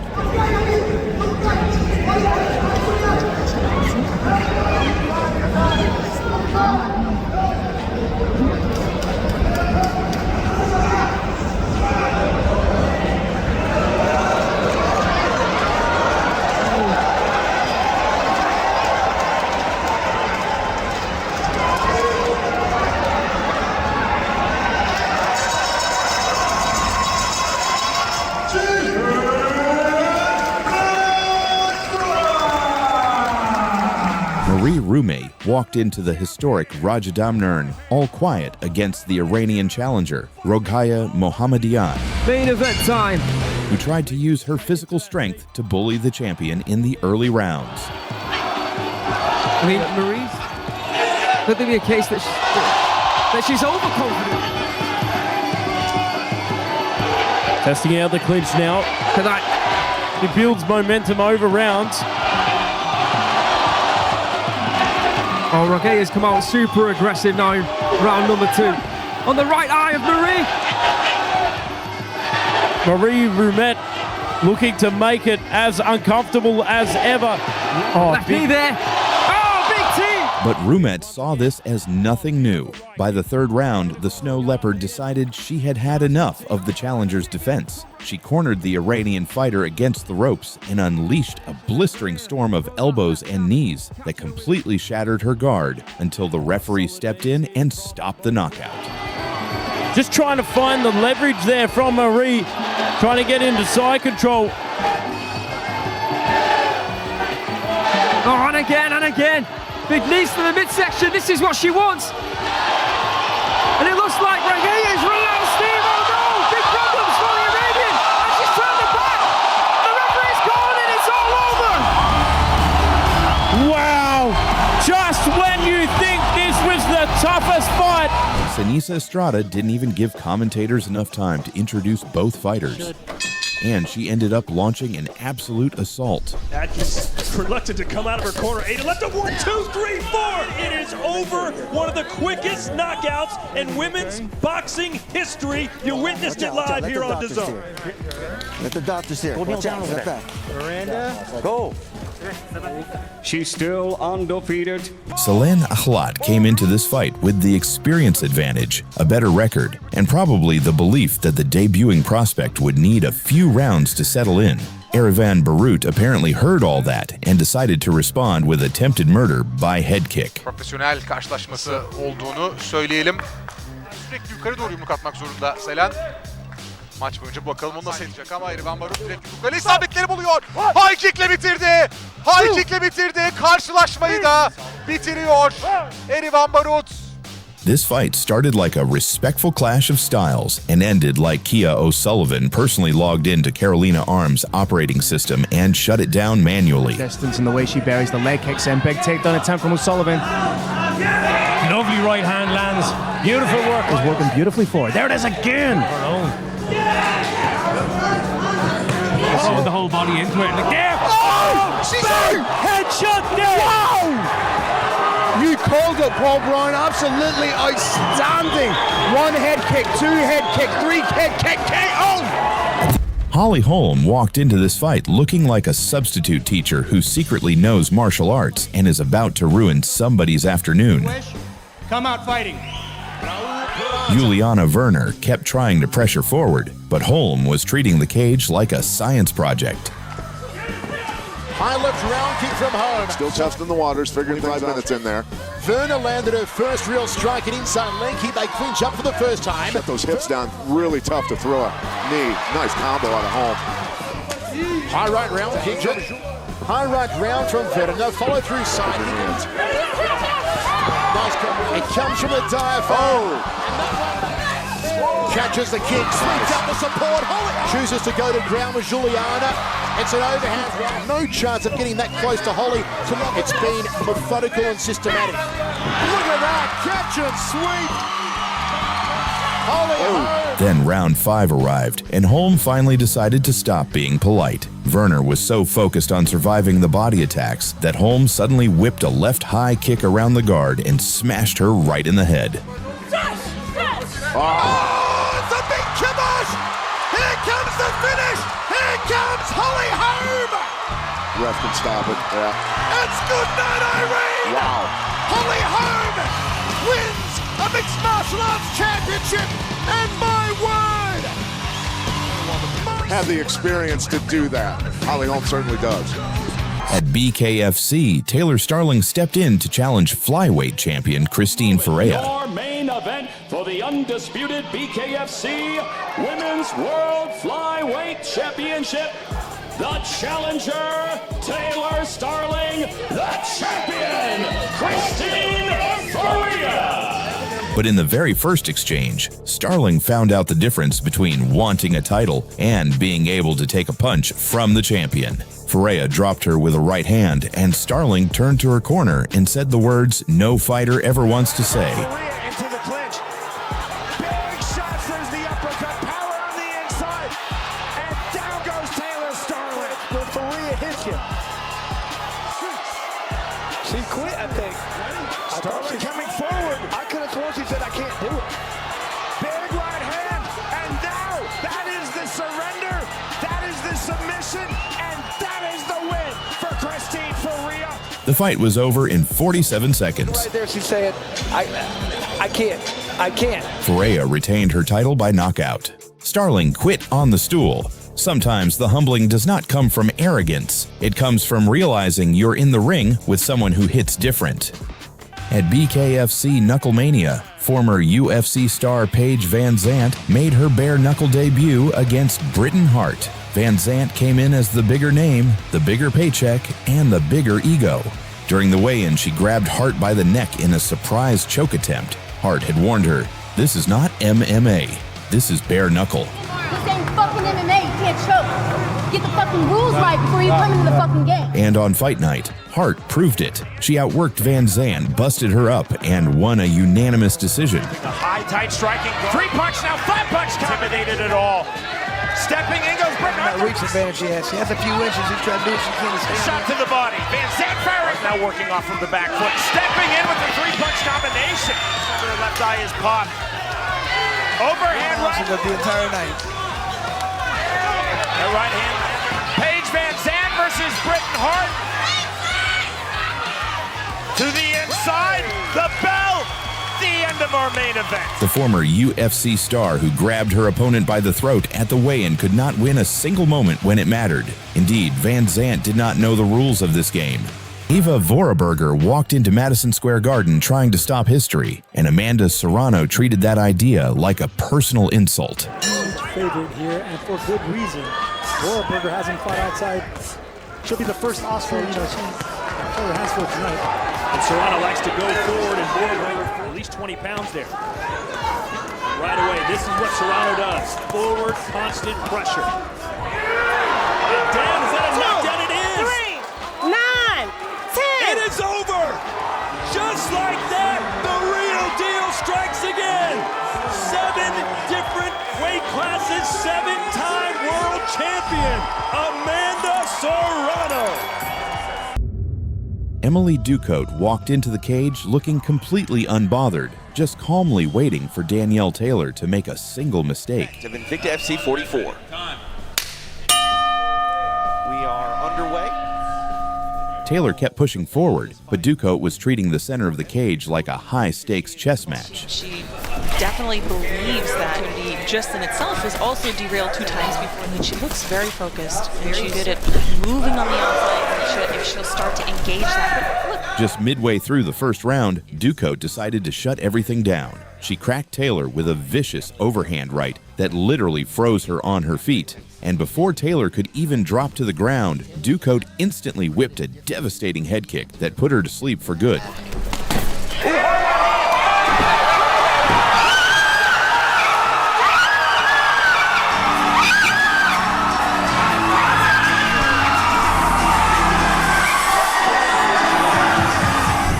Marie Rumeh walked into the historic Rajadamnern all quiet against the Iranian challenger, Roghaya Mohammadian. Main event time. Who tried to use her physical strength to bully the champion in the early rounds. I mean, Marie's, could there be a case that she's overconfident? Testing out the clinch now. He builds momentum over rounds. Oh, Roghaya's come out super aggressive now, round number 2. On the right eye of Marie. Marie Rumeh looking to make it as uncomfortable as ever. Oh, left knee there. Oh, big T! But Rumeh saw this as nothing new. By the third round, the Snow Leopard decided she had had enough of the challenger's defense. She cornered the Iranian fighter against the ropes and unleashed a blistering storm of elbows and knees that completely shattered her guard until the referee stepped in and stopped the knockout. Just trying to find the leverage there from Marie, trying to get into side control. Oh, and again. Big knees to the midsection. This is what she wants. And it looks like Roghaya is running out of steam. Oh no, big problems for the Iranian. And she's turned it back. The referee's gone and it's all over. Wow! Just when you think this was the toughest fight. Seniesa Estrada didn't even give commentators enough time to introduce both fighters. And she ended up launching an absolute assault. Atkins reluctant to come out of her corner. Ada left a 1, 2, 3, 4. It is over. One of the quickest knockouts in women's boxing history. You witnessed it live here on DAZN. Let the doctors here. Watch out. Step back. Miranda, go. She's still undefeated. Selen Akhlat came into this fight with the experience advantage, a better record, and probably the belief that the debuting prospect would need a few rounds to settle in. Erivan Barut apparently heard all that and decided to respond with attempted murder by head kick. Profesyonel karşılaşması olduğunu söyleyelim. Sürekli yukarı doğru yumruk atmak zorunda Selen. Maç boyunca bakalım onu nasıl edecek ama Erivan Barut direkt yumruklarla isabetleri buluyor. High kick'le bitirdi. High kick'le bitirdi. Karşılaşmayı da bitiriyor Erivan Barut. This fight started like a respectful clash of styles and ended like Kia O'Sullivan personally logged into Carolina Arms' operating system and shut it down manually. Distance and the way she buries the leg kicks in. Big takedown attempt from O'Sullivan. Lovely right hand lands. Beautiful work. It's working beautifully for her. There it is again. Oh, the whole body into it. Look there. Oh! She's out! Headshot there. Wow! You called it, Paul Bryan. Absolutely outstanding. 1 head kick, 2 head kick, 3 head kick, KO! Holly Holm walked into this fight looking like a substitute teacher who secretly knows martial arts and is about to ruin somebody's afternoon. Come out fighting. Juliana Werner kept trying to pressure forward, but Holm was treating the cage like a science project. High left round kick from Holm. Still testing the waters, figuring 5 minutes in there. Werner landed her first real strike, an inside leg kick. They clinch up for the first time. Get those hips down, really tough to throw a knee. Nice combo out of Holm. High right round kick. High right round from Werner. Follow through side kick. Nice combo. It comes from the diaphragm. Catches the kick, sweeps out the support. Holly chooses to go to ground with Juliana. It's an overhand round. No chance of getting that close to Holly. It's been methodical and systematic. Look at that, catch and sweep. Holly Holm Then round 5 arrived, and Holm finally decided to stop being polite. Werner was so focused on surviving the body attacks that Holm suddenly whipped a left high kick around the guard and smashed her right in the head. Oh, it's a big kibosh! Here comes the finish! Here comes Holly Holm! Ref can stop it. Yeah. It's good night, Irene! Wow. Holly Holm wins a mixed martial arts championship, and my word! Have the experience to do that. Holly Holm certainly does. At BKFC, Taylor Starling stepped in to challenge flyweight champion Christine Ferreira. Your main event for the undisputed BKFC Women's World Flyweight Championship. The challenger, Taylor Starling. The champion, Christine Ferreira. But in the very first exchange, Starling found out the difference between wanting a title and being able to take a punch from the champion. Ferreira dropped her with a right hand, and Starling turned to her corner and said the words no fighter ever wants to say. Into the clinch. Big shots. There's the uppercut. Power on the inside. And down goes Taylor Starling. When Ferreira hits you. She quit, I think. Starling coming forward. I could have sworn she said, I can't do it. Big right hand. And now that is the surrender. That is the submission. And that is the win for Christine Ferreira. The fight was over in 47 seconds. Right there, she said, I can't. Ferreira retained her title by knockout. Starling quit on the stool. Sometimes the humbling does not come from arrogance. It comes from realizing you're in the ring with someone who hits different. At BKFC Knucklemania, former UFC star Paige Van Zandt made her bare-knuckle debut against Britain Hart. Van Zandt came in as the bigger name, the bigger paycheck, and the bigger ego. During the weigh-in, she grabbed Hart by the neck in a surprise choke attempt. Hart had warned her, "This is not MMA. This is bare-knuckle." This ain't fucking MMA. You can't choke. Get the fucking rules right before you come into the fucking game. And on fight night, Hart proved it. She outworked Van Zandt, busted her up, and won a unanimous decision. The high, tight striking. 3-punch now, 5-punch. Intimidated at all. Stepping in goes Britain. That reach advantage she has. She has a few inches. She's trying to do it. She can't escape. Shot to the body. Van Zandt firing. Now working off from the back foot. Stepping in with the 3-punch combination. Her left eye is popped. Overhand right. The entire night. The right hand. Paige Van Zandt versus Britain Hart. To the inside. The bell. The end of our main event. The former UFC star who grabbed her opponent by the throat at the weigh-in could not win a single moment when it mattered. Indeed, Van Zandt did not know the rules of this game. Eva Voraberger walked into Madison Square Garden trying to stop history, and Amanda Serrano treated that idea like a personal insult. Favorite here, and for good reason. Voraberger hasn't fought outside. She'll be the first Oscar, she put her hands for tonight. And Serrano likes to go forward, and Voraberger at least 20 pounds there. Right away, this is what Serrano does. Forward, constant pressure. And down, is that a knockdown? It is! 3, 9, 10. It is over! Just like that, the real deal strikes again! 7 different weight classes, 7-time world champion, Amanda Serrano! Emily Ducote walked into the cage looking completely unbothered, just calmly waiting for Danielle Taylor to make a single mistake. Invicta FC 44. We are underway. Taylor kept pushing forward, but Ducote was treating the center of the cage like a high-stakes chess match. She definitely believes that the just in itself is also derailed 2 times before, and she looks very focused, and she's good at moving on the outside if she'll start to engage that. But look. Just midway through the first round, Ducote decided to shut everything down. She cracked Taylor with a vicious overhand right that literally froze her on her feet. And before Taylor could even drop to the ground, Ducote instantly whipped a devastating head kick that put her to sleep for good.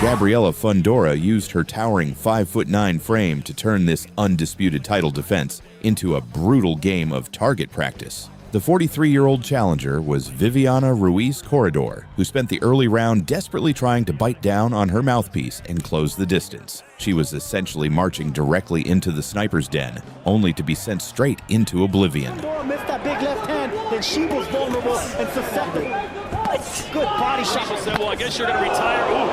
Gabriela Fundora used her towering 5'9" frame to turn this undisputed title defense into a brutal game of target practice. The 43-year-old challenger was Viviana Ruiz Corredor, who spent the early round desperately trying to bite down on her mouthpiece and close the distance. She was essentially marching directly into the sniper's den, only to be sent straight into oblivion. Fundora missed that big left hand, then she was vulnerable and susceptible. Good body shot. She said, well, I guess you're going to retire. Ooh,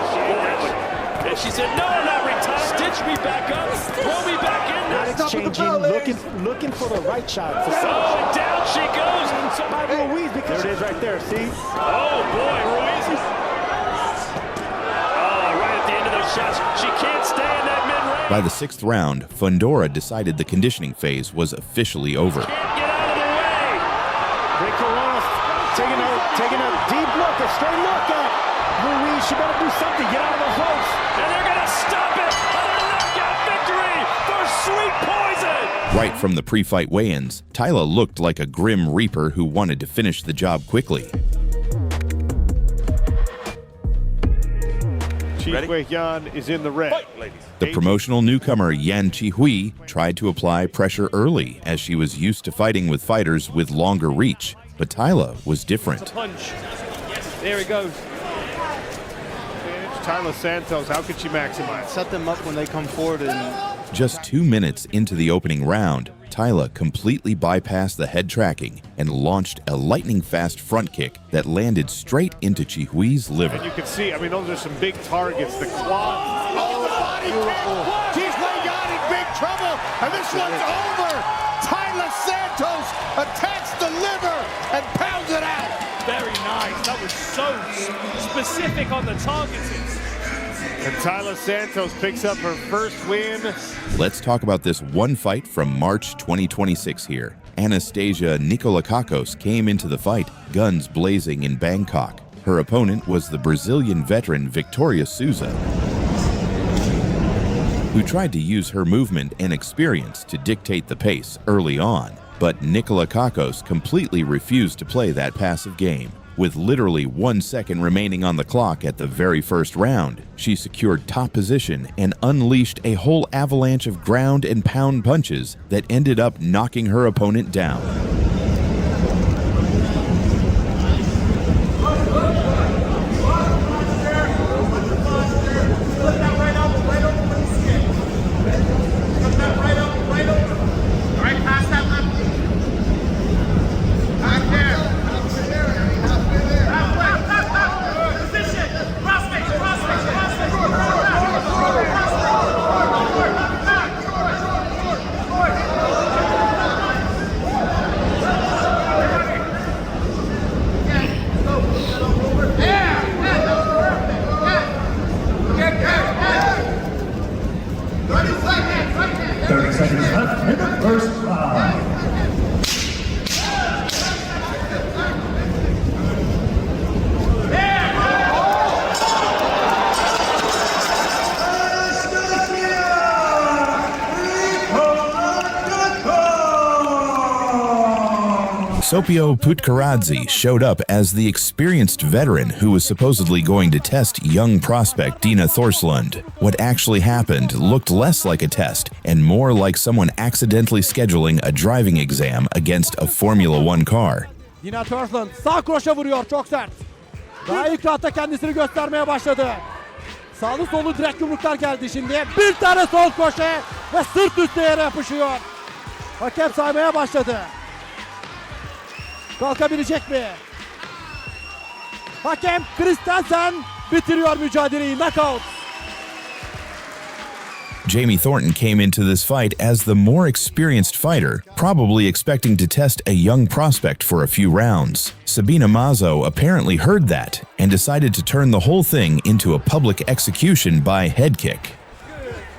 and she said, no, I'm not retired. Stitch me back up. Throw me back in there. Not exchanging, looking for the right shot. Oh, and down she goes. By Ruiz, because there it is right there, see? Oh, boy, Ruiz. Oh, right at the end of those shots. She can't stay in that mid-range. By the 6th round, Fundora decided the conditioning phase was officially over. Get out of the way. Rick Coronas taking a deep look, a straight look at Ruiz. She better do something. Get out of those ropes. And they're going to stop it. Another knockout victory for Sweet Poison. Right from the pre-fight weigh-ins, Tyla looked like a grim reaper who wanted to finish the job quickly. Chi Yan is in the red. The promotional newcomer Yan Chi tried to apply pressure early, as she was used to fighting with fighters with longer reach. But Tyla was different. Punch. There he goes. Tyla Santos, how could she maximize? Set them up when they come forward and... Just 2 minutes into the opening round, Tyla completely bypassed the head tracking and launched a lightning-fast front kick that landed straight into Chihui's liver. And you can see, I mean, those are some big targets. The quad. Oh, the body kick! Yan in big trouble, and this one's over. Tyla Santos attacks the liver and pounds it out. Very nice. That was so specific on the targeting. And Tyla Santos picks up her first win. Let's talk about this one fight from March 2026 here. Anastasia Nikolakakos came into the fight, guns blazing in Bangkok. Her opponent was the Brazilian veteran Victoria Souza, who tried to use her movement and experience to dictate the pace early on. But Nikolakakos completely refused to play that passive game. With literally 1 second remaining on the clock at the very first round, she secured top position and unleashed a whole avalanche of ground and pound punches that ended up knocking her opponent down. Sopio Putkaradze showed up as the experienced veteran who was supposedly going to test young prospect Dina Thorslund. What actually happened looked less like a test and more like someone accidentally scheduling a driving exam against a Formula One car. Dina Thorslund sağ kroşe vuruyor çok sert. Daha ilk rahatta kendisini göstermeye başladı. Sağlı solu direkt yumruklar geldi şimdi. Bir tane sol kroşe ve sırt üstü yere yapışıyor. Hakem saymaya başladı. Kalkabilecek mi? Hakem Christensen bitiriyor mücadeleyi. Knockout. Jamie Thornton came into this fight as the more experienced fighter, probably expecting to test a young prospect for a few rounds. Sabina Mazo apparently heard that and decided to turn the whole thing into a public execution by head kick.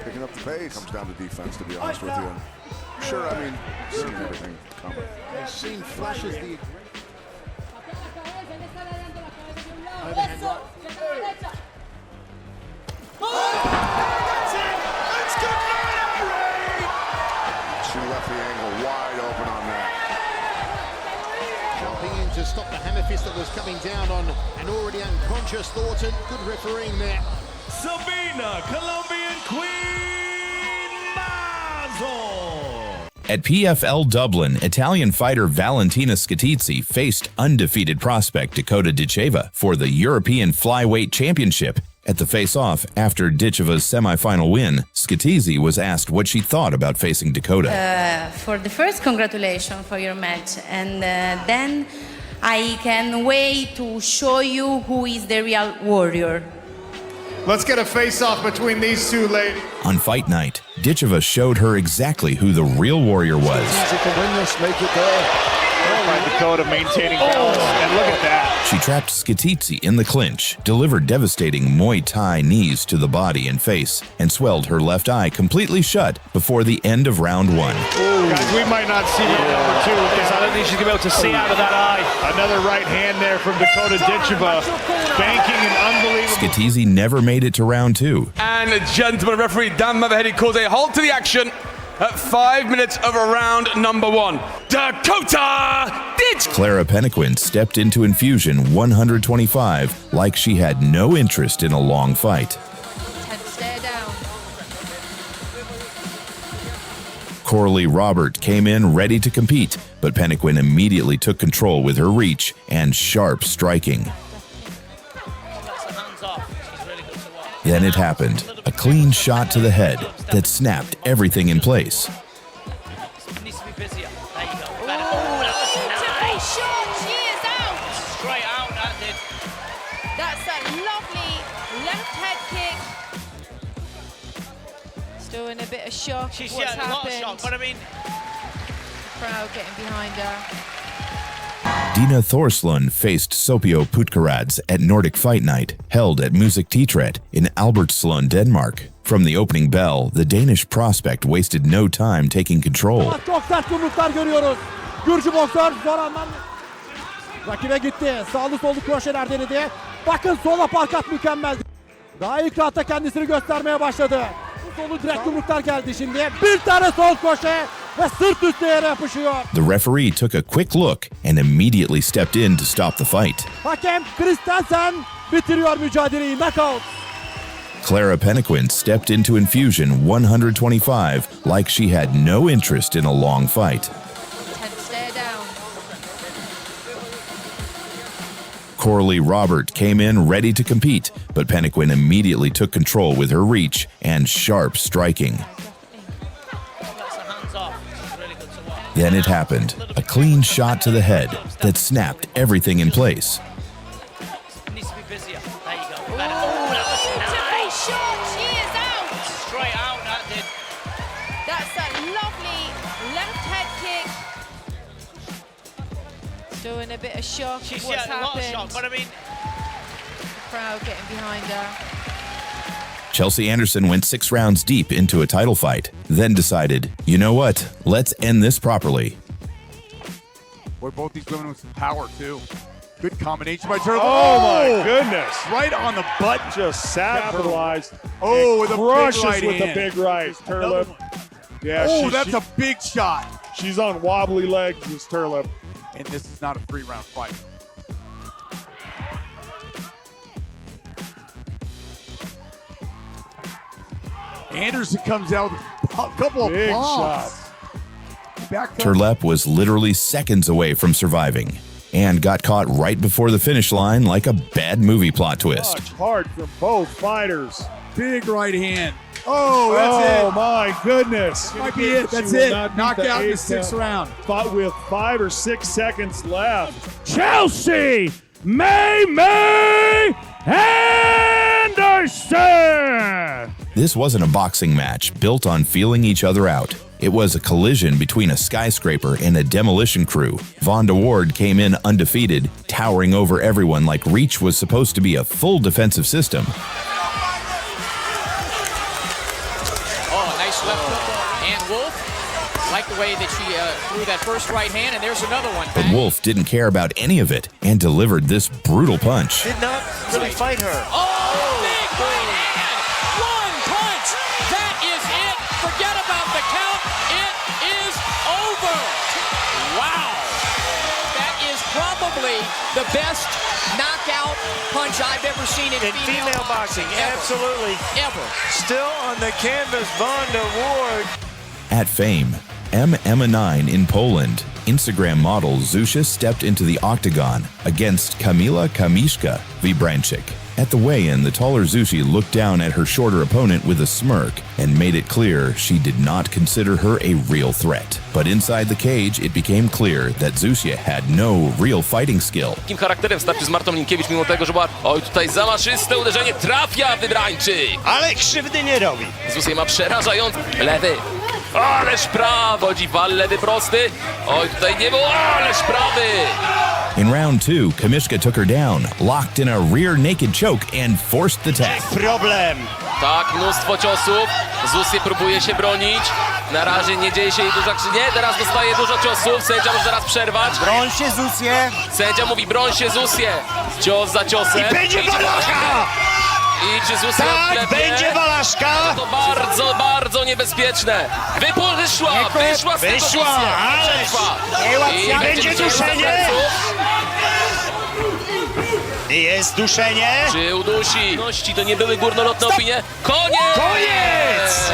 Picking up the pace. Comes down to defense, to be honest with you. Sure, I mean, seeing everything coming. I've seen flashes the... She left the angle wide open on that. Jumping in to stop the hammer fist that was coming down on an already unconscious Thornton. Good refereeing there. Sabina, Colombian Queen Mazel. At PFL Dublin, Italian fighter Valentina Skitizzi faced undefeated prospect Dakota Ditcheva for the European Flyweight Championship. At the face-off, after Ditcheva's semifinal win, Skitizzi was asked what she thought about facing Dakota. For the first, congratulations for your match, and then I can wait to show you who is the real warrior. Let's get a face-off between these two ladies. On fight night, Ditcheva showed her exactly who the real warrior was. Skitizzi can win this, make it there. By Dakota maintaining balance, and look at that. She trapped Skitizzi in the clinch, delivered devastating Muay Thai knees to the body and face, and swelled her left eye completely shut before the end of round 1. Guys, we might not see round number 2 with this. I don't think she's going to be able to see out of that eye. Another right hand there from Dakota Ditcheva, banking an unbelievable... Skitizzi never made it to round 2. And gentlemen, referee Dan Motherhead calls a halt to the action at 5 minutes of round number 1. Dakota Ditch! Clara Pennequin stepped into Infusion 125 like she had no interest in a long fight. Stare down. Coralie Robert came in ready to compete, but Pennequin immediately took control with her reach and sharp striking. Then it happened, a clean shot to the head that snapped everything in place. Needs to be busier. There you go. Nice shot. She is out. Straight out, that did. That's a lovely left head kick. Still in a bit of shock. She's What's a lot of happened? shock, but I mean, Crowd getting behind her. Dina Thorslund faced Sopio Putkaradze at Nordic Fight Night, held at Music Teatret in Albertslund, Denmark. From the opening bell, the Danish prospect wasted no time taking control. Çok sert yumruklar görüyoruz. Gürcü boksör zor anlar. Rakibe gitti. Sağlı sollu kroşeler denedi. Bakın sola parkat mükemmel. Daha ilk rahatta kendisini göstermeye başladı. Solu direkt yumruklar geldi şimdi. Bir tane sol koşe ve sırt üstü yere yapışıyor. The referee took a quick look and immediately stepped in to stop the fight. Hakem Christensen bitiriyor mücadeleyi. Knockout. Clara Pennequin stepped into Infusion 125 like she had no interest in a long fight. Stare down. Coralie Robert came in ready to compete, but Pennequin immediately took control with her reach and sharp striking. Then it happened, a clean shot to the head that snapped everything in place. needs to be busier. There you go. Nice shot. She is out. Straight out, that did. That's a lovely left head kick. Still in a bit of shock. She's What's a lot of happened? shock, but I mean, Crowd getting behind her. Chelsea Anderson went 6 rounds deep into a title fight, then decided, you know what, let's end this properly. Boy, both these women with some power, too. Good combination by Turbo. Oh, my goodness. Right on the butt. Just capitalized. Oh, with a crushes big right with hand. the big right. Turlip. Yeah, Oh, that's a big shot. She's on wobbly legs, this Turlip. And this is not a 3-round fight. Anderson comes out with a couple of Big bombs. shots. Turlep was literally seconds away from surviving and got caught right before the finish line like a bad movie plot twist. Punch hard from both fighters. Big right hand. Oh, that's it. Oh, my goodness. Might be it. That's She will it. not beat Knocked the out in the 8th 6th count. round. Fought with 5 or 6 seconds left. Chelsea May Anderson! This wasn't a boxing match built on feeling each other out. It was a collision between a skyscraper and a demolition crew. Vonda Ward came in undefeated, towering over everyone like Reach was supposed to be a full defensive system. oh, nice left hook. And Wolf, like the way that she threw that first right hand, and there's another one. But Wolf didn't care about any of it and delivered this brutal punch. Did not really fight her. Oh, big right hand! One punch! That is it! Forget about the count. It is over. Wow. That is probably the best knockout knockout punch I've ever seen in female boxing. Absolutely. Ever. Still on the canvas, Vonda Ward. At Fame, MMA9 in Poland, Instagram model Zuzia stepped into the octagon against Kamila Kamishka Wybranczyk. At the weigh-in, the taller Zuzia looked down at her shorter opponent with a smirk and made it clear she did not consider her a real threat. But inside the cage, it became clear that Zuzia had no real fighting skill. Takim charakterem starczy z Martą Linkiewicz, mimo tego, że była... Oj, tutaj zamaszyste uderzenie, trafia Wybranczyk! Ale krzywdy nie robi. Zuzia ma przerażający... Lewy. Ależ prawy! Chodzi wal lewy prosty. Oj, tutaj nie było, ależ prawy! In round 2, Kamishka took her down, locked in a rear naked choke and forced the tap. Problem. Tak, mnóstwo ciosów. Zuzia próbuje się bronić. Na razie nie dzieje się jej dużo krzywdy. Nie, teraz dostaje dużo ciosów. Sędzia może zaraz przerwać. Broń się, Zuzie. Sędzia mówi, broń się, Zuzie. Cios za ciosem. I będzie walaszka! I czy Zuzia Tak, będzie walaszka! To bardzo, bardzo niebezpieczne. Wyszła z tego Zuzia. I będzie duszenie. Jest duszenie. Czy udusi? To nie były górnolotne opinie. Koniec!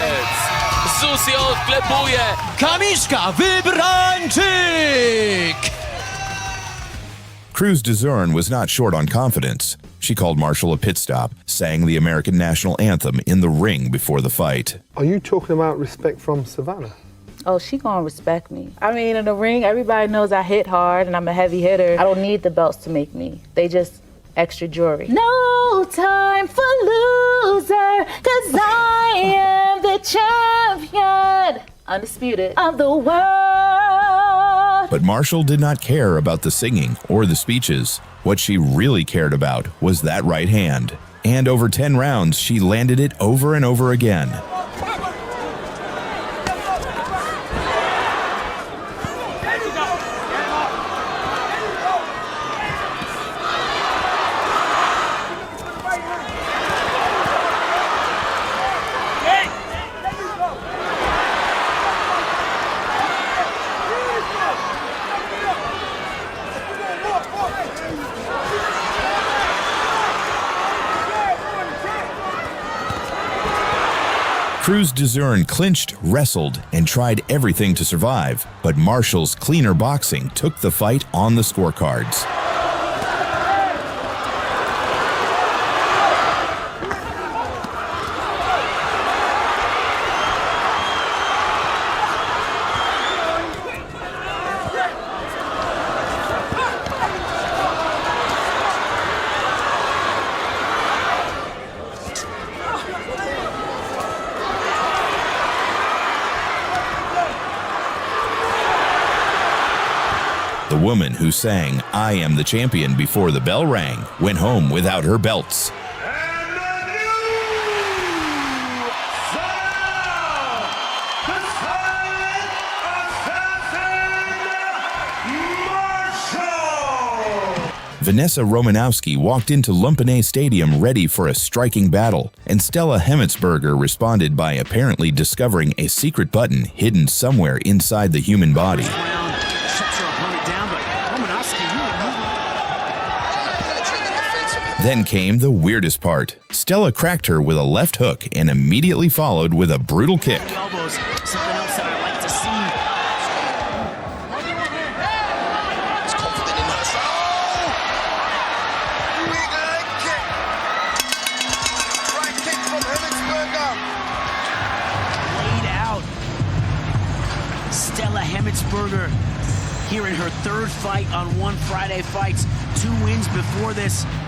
Zuzia odklepuje. Kamishka Wybranczyk! Cruz Dezurn was not short on confidence. She called Marshall a pit stop, sang the American national anthem in the ring before the fight. Are you talking about respect from Savannah? Oh, she gonna respect me. I mean, in the ring, everybody knows I hit hard and I'm a heavy hitter. I don't need the belts to make me. They just extra jewelry. No time for loser, 'cause I am the champion, undisputed, of the world. But Marshall did not care about the singing or the speeches. What she really cared about was that right hand. And over 10 rounds, she landed it over and over again. Cruz Dezurn clinched, wrestled, and tried everything to survive, but Marshall's cleaner boxing took the fight on the scorecards. The woman who sang "I Am the Champion" before the bell rang went home without her belts. Vanessa Romanowski walked into Lumpene Stadium ready for a striking battle, and Stella Hemmetsberger responded by apparently discovering a secret button hidden somewhere inside the human body. Then came the weirdest part. Stella cracked her with a left hook and immediately followed with a brutal kick. Elbows, something else that I like to see. He's confident in that. Big leg kick. Right kick from Hemmetsberger. Laid out. Stella Hemmetsberger here in her third fight on One Friday Fights. 2 wins before this.